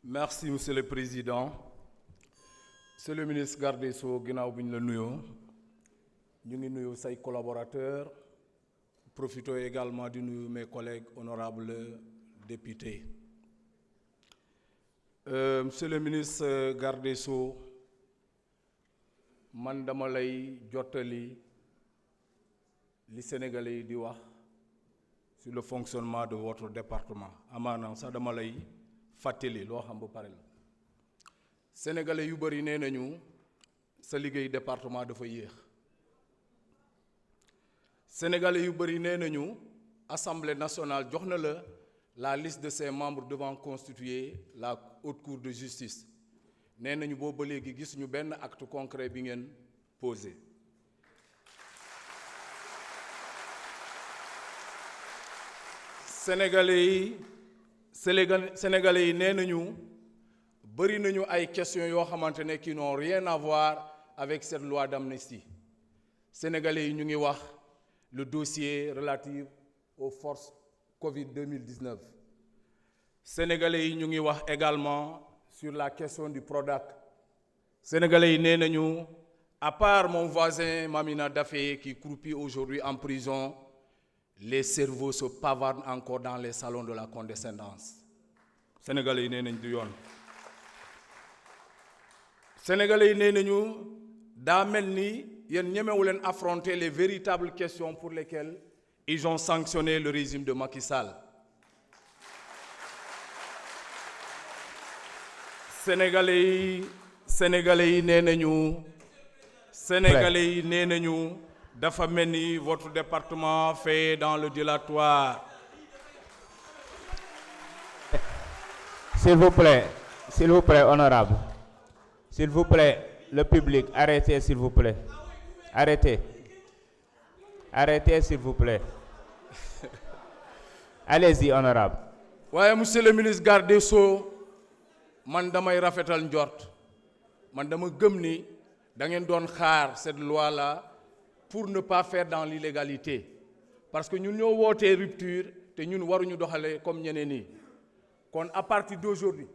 Merci, Monsieur le Président. Monsieur le ministre garde des Sceaux, ginnaaw bi ñu la nuyoo ñu ngi nuyu say collaborateurs profitons également di nuyu mes collègues honorables députés. Monsieur le ministre garde des Sceaux, man dama lay jottali li Sénégalais yi di wax sur le fonctionnement de votre département. Amaana sax dama lay fàttali loo xam ba pare la. Sénégalais yu bëri nee nañu sa liggéey département dafa yéex. Sénégalais yu bëri nee nañu Assemblée nationale jox na la liste de ses membres devant constituer la haute cour de justice. Nee nañu boobu ba léegi gis ñu benn acte concret bi ngeen posé. Sénégalais yi nee nañu bëri nañu ay questions yoo xamante ne qui n'ont rien à voir avec cette loi d'amnistie. Sénégalais yi ñu ngi wax le dossier relatif aux forces Covid 2019. Sénégalais yi ñu ngi wax également sur la question du Prodac. Sénégalais yi nee nañu à part mon voisin Mamina Daffé qui croupit aujourd'hui en prison, les cerveaux se pavardent encore dans les salons de la condescendance. Sénégalais yi nee nañ du yoon. Sénégalais yi nee nañu daa mel ni yéen ñemewu leen affronter les véritables questions pour lesquelles ils ont sanctionné le régime de Macky Sall. Sénégalais yi nee nañu dafa mel ni votre département fait dans le dilatoire. S'il vous plaît, honorable. S'il vous plaît, le public, arrêtez, s'il vous plaît. Arrêtez, s'il vous plaît. Allez-y, honorable. waaye monsieur le ministre garde des Sceaux, man damay rafetal njort man dama gëm ni da ngeen doon xaar cette loi-là pour ne pas faire dans l'illégalité parce que ñun ñoo wootee rupture te ñun waruñu doxale comme ñeneen ñi kon à partir d'aujourd'hui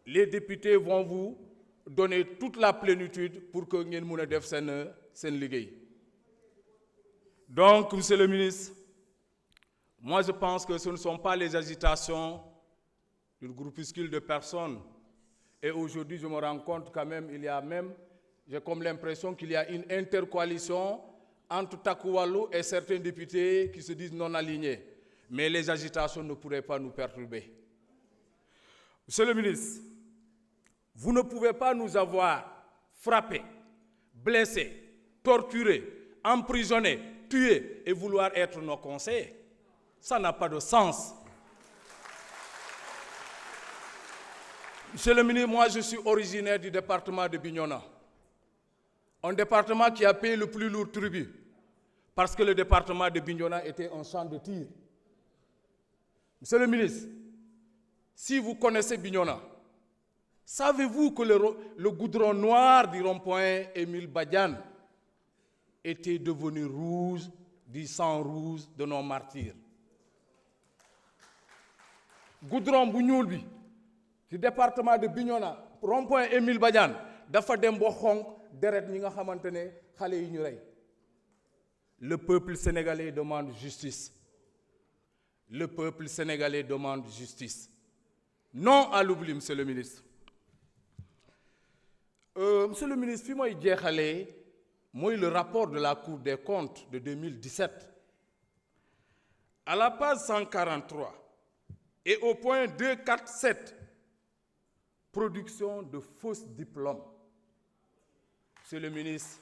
les députés vont vous donner toute la plénitude pour que ngeen mën a def seen liggéey. Donc monsieur le ministre, moi je pense que ce ne sont pas les agitations d'un groupuscule de personnes. Et aujourd'hui, je me rends compte quand même, j'ai comme l'impression qu'il y a une intercoalition entre Takku Wallu et certains députés qui se disent non alignés. Mais les agitations ne pourraient pas nous perturber. Monsieur le ministre, vous ne pouvez pas nous avoir frappés, blessés, torturés, emprisonnés, tués et vouloir être nos conseillers. Ça n'a pas de sens. Monsieur le ministre, moi je suis originaire du département de Bignona. Un département qui a payé le plus lourd tribut parce que le département de Bignona était un champ de tir. Monsieur le ministre, si vous connaissez Bignona, savez-vous que le goudron noir du rond-point Émile Badiane était devenu rouge du sang rouge de nos martyrs? Goudron bu ñuul bi ci département de Bignona rond-point Émile Badiane dafa dem ba xonq deret ñi nga xamante ne xale yi ñu rey. Le peuple sénégalais demande justice. Le peuple sénégalais demande justice. Non à l'oubli, monsieur le ministre. Monsieur le ministre, fi mooy jeexalee mooy le rapport de la Cour des comptes de 2017. À la page 143 et au point 247, production de fausses diplômes. Monsieur le ministre,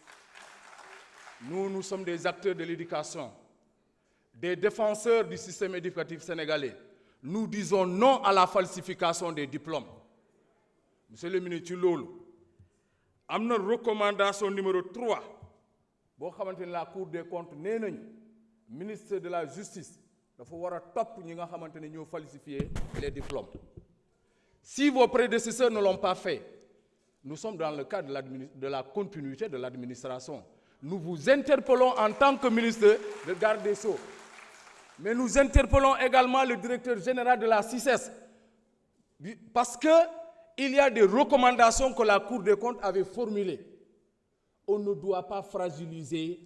nous sommes des acteurs de l'éducation, des défenseurs du système éducatif sénégalais. Nous disons non à la falsification des diplômes. Monsieur le ministre, ci loolu am na recommandation numéro 3 boo xamante ne la Cour des comptes nee nañu ministre de la justice dafa war a topp ñi nga xamante ne ñoo falsifier les diplômes. Si vos prédécesseurs ne l'ont pas fait, nous sommes dans le cadre de la continuité de l'administration. Nous vous interpellons en tant que ministre de garde des Sceaux. Mais nous interpellons également le directeur général de la CICES. Parce que il y a des recommandations que la Cour des comptes avait formulées. On ne doit pas fragiliser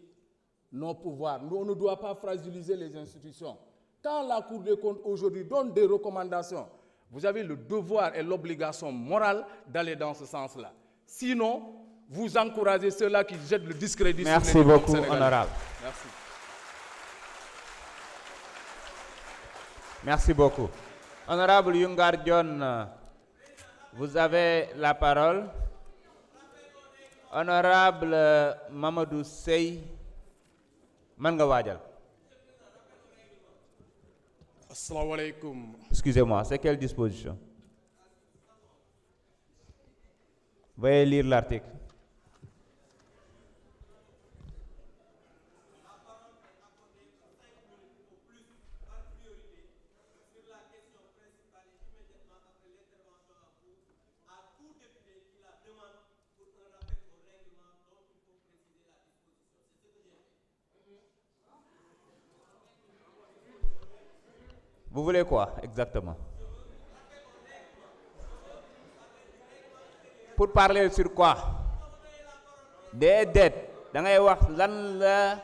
nos pouvoirs, on ne doit pas fragiliser les institutions. Quand la Cour des comptes aujourd'hui donne des recommandations, vous avez le devoir et l'obligation morale d'aller dans ce sens-là. Sinon, vous encouragez ceux-là qui jettent le discrédit sur les Merci beaucoup, honorable. Merci. Merci beaucoup. Honorable Yungar John, vous avez la parole. Honorable Mamadou Sey, Manga Wadjal. Assalamu alaikum. Excusez-moi, c'est quelle disposition? Veuillez lire l'article. Vous voulez quoi exactement? Pour parler sur quoi? Des dettes. Da ngay wax lan la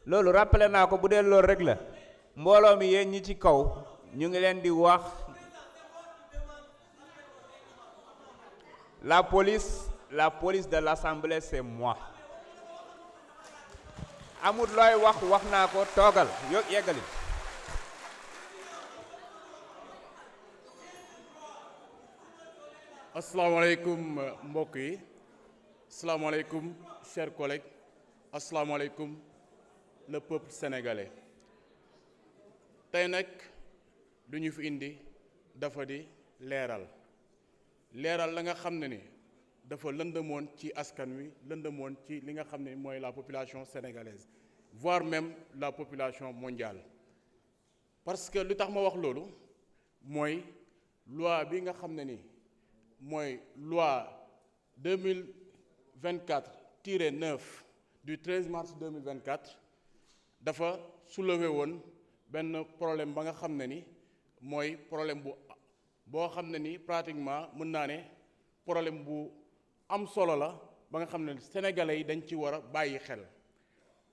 loolu rappelé naa ko bu dee loolu rek la mbooloo mi yéen ñi ci kaw ñu ngi leen di wax la police de l'Assemblée c'est moi. Amul looy wax naa ko toogal yeggali. Assalamu alaikum mbokk yi. Assalamu alaikum chers collègues. Assalamu alaikum le peuple sénégalais. Tey nag du ñu fi indi dafa di leeral la nga xam ne ni dafa lëndëmoon ci askan wi lëndëmoon ci li nga xam ne mooy la population sénégalaise voire même la population mondiale parce que lu tax ma wax loolu mooy loi bi nga xam ne ni mooy loi 2024-9 du 13 mars 2024 dafa soulever woon benn problème ba nga xam ne ni mooy problème boo xam ne ni pratiquement mën naa ne problème bu am solo la ba nga xam ne sénégalais yi dañ ci war a bàyyi xel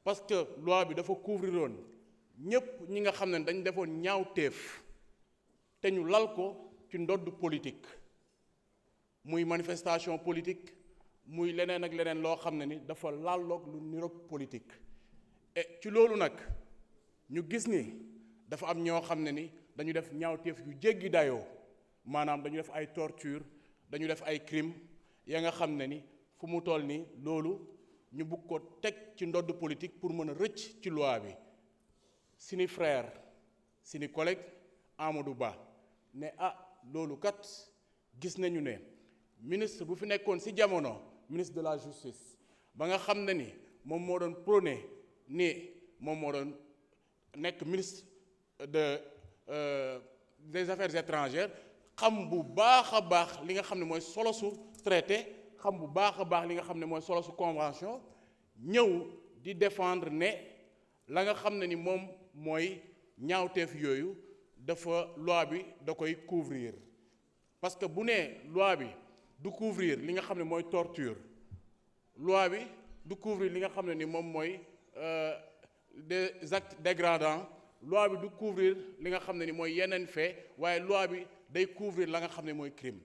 parce que loi bi dafa couvrir woon ñépp ñi nga xam ne dañ defoon ñaawteef te ñu lal ko ci ndodd politique muy manifestation politique muy leneen ak leneen loo xam ne ni dafa lalloog lu niroog politique et ci loolu nag ñu gis ni dafa am ñoo xam ne ni dañu def ñaawteef yu jéggi dayoo maanaam dañu def ay torture dañu def ay crime ya nga xam ne ni fu mu toll ni loolu ñu bugg ko teg ci ndodd politique pour mën a rëcc ci loi bi sini frère sini collègue Amadou Ba ne loolu kat gis nañu ne ministre bu fi nekkoon ci jamono ministre de la justice ba nga xam ne ni moom moo doon prôné ni moom moo doon nekk ministre des affaires étrangères xam bu baax a baax li nga xam ne mooy solo su traité xam bu baax a baax li nga xam ne mooy solo su convention ñëw di défendre ne la nga xam ne ni moom mooy ñaawteef yooyu dafa loi bi da koy couvrir parce que bu nee loi bi du couvrir li nga xam ne mooy torture loi bi du couvrir li nga xam ne ni moom mooy des actes dégradants loi bi du couvrir li nga xam ne ni mooy yeneen fait waaye loi bi day couvrir la nga xam ne mooy crime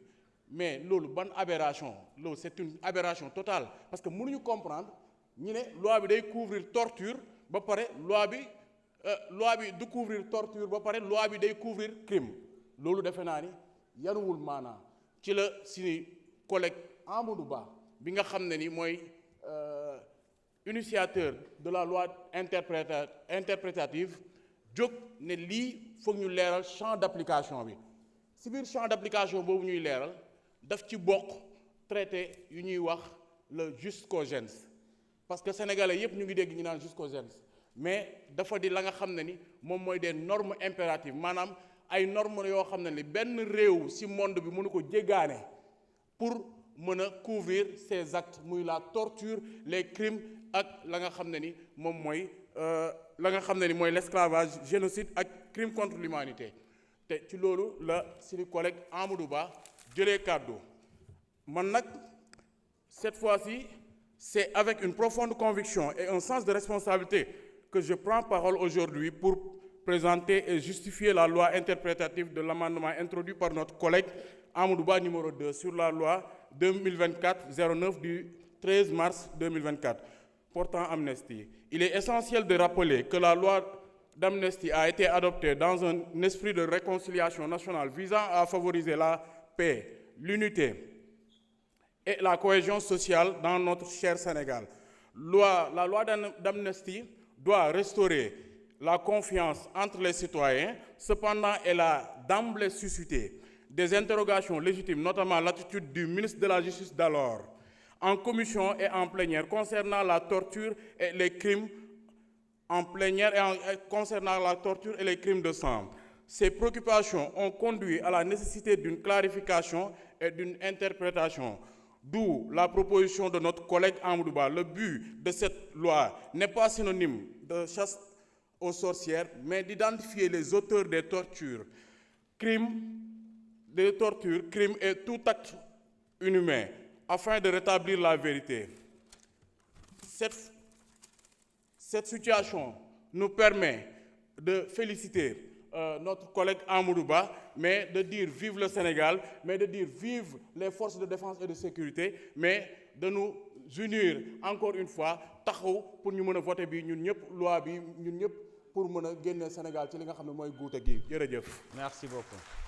mais loolu ban aberration loolu c'est une aberration totale parce que mënuñu comprendre ñu ne loi bi day couvrir torture ba pare loi bi du couvrir torture ba pare loi bi day couvrir crime loolu defe naa ni yanuwul maanaa ci la suñu collègue Amadou Ba bi nga xam ne ni mooy initiateur de la loi interprétative jóg ne lii foog ñu leeral champ d'application bi ci biir champ d'application boobu ñuy leeral daf ci bokk traité yu ñuy wax le jus cogens parce que sénégalais yépp ñu ngi dégg ñu naan jus cogens mais dafa di la nga xam ne ni moom mooy des normes impératives maanaam ay normes yoo xam ne ni benn réew ci monde bi mënu ko jéggaane pour mën a couvrir ces actes muy la torture les crimes ak la nga xam ne ni moom mooy la nga xam ne ni mooy l'esclavage génocide ak crime contre l'humanité te ci loolu la suñu collègue Amadou Ba jëlee kàddu man nag cette fois-ci c'est avec une profonde conviction et un sens de responsabilité que je prends parole aujourd'hui pour présenter et justifier la loi interprétative de l'amendement introduit par notre collègue Amadou Ba numéro 2 sur la loi 2024-09 du 13 mars 2024 portant amnistie. Il est essentiel de rappeler que la loi d'amnistie a été adoptée dans un esprit de réconciliation nationale visant à favoriser la paix, l'unité et la cohésion sociale dans notre cher Sénégal. La loi d'amnistie doit restaurer la confiance entre les citoyens. Cependant, elle a d'emblée suscité des interrogations légitimes, notamment l'attitude du ministre de la Justice d'alors, en commission et en plénière, concernant la torture et les crimes en plénière et concernant la torture et les crimes de sang. Ces préoccupations ont conduit à la nécessité d'une clarification et d'une interprétation. D'où la proposition de notre collègue Amadou Ba. Le but de cette loi n'est pas synonyme de chasse aux sorcières, mais d'identifier les auteurs des tortures, crimes et tout acte inhumain, afin de rétablir la vérité. Cette situation nous permet de féliciter notre collègue Amadou Ba, mais de dire vive le Sénégal, mais de dire vive les forces de défense et de sécurité, mais de nous unir encore une fois taxaw pour ñu mën a voter bi ñun ñëpp loi bi ñun ñëpp pour mën a génne Sénégal ci li nga xam ne mooy guute gi jërëjëf. Merci beaucoup.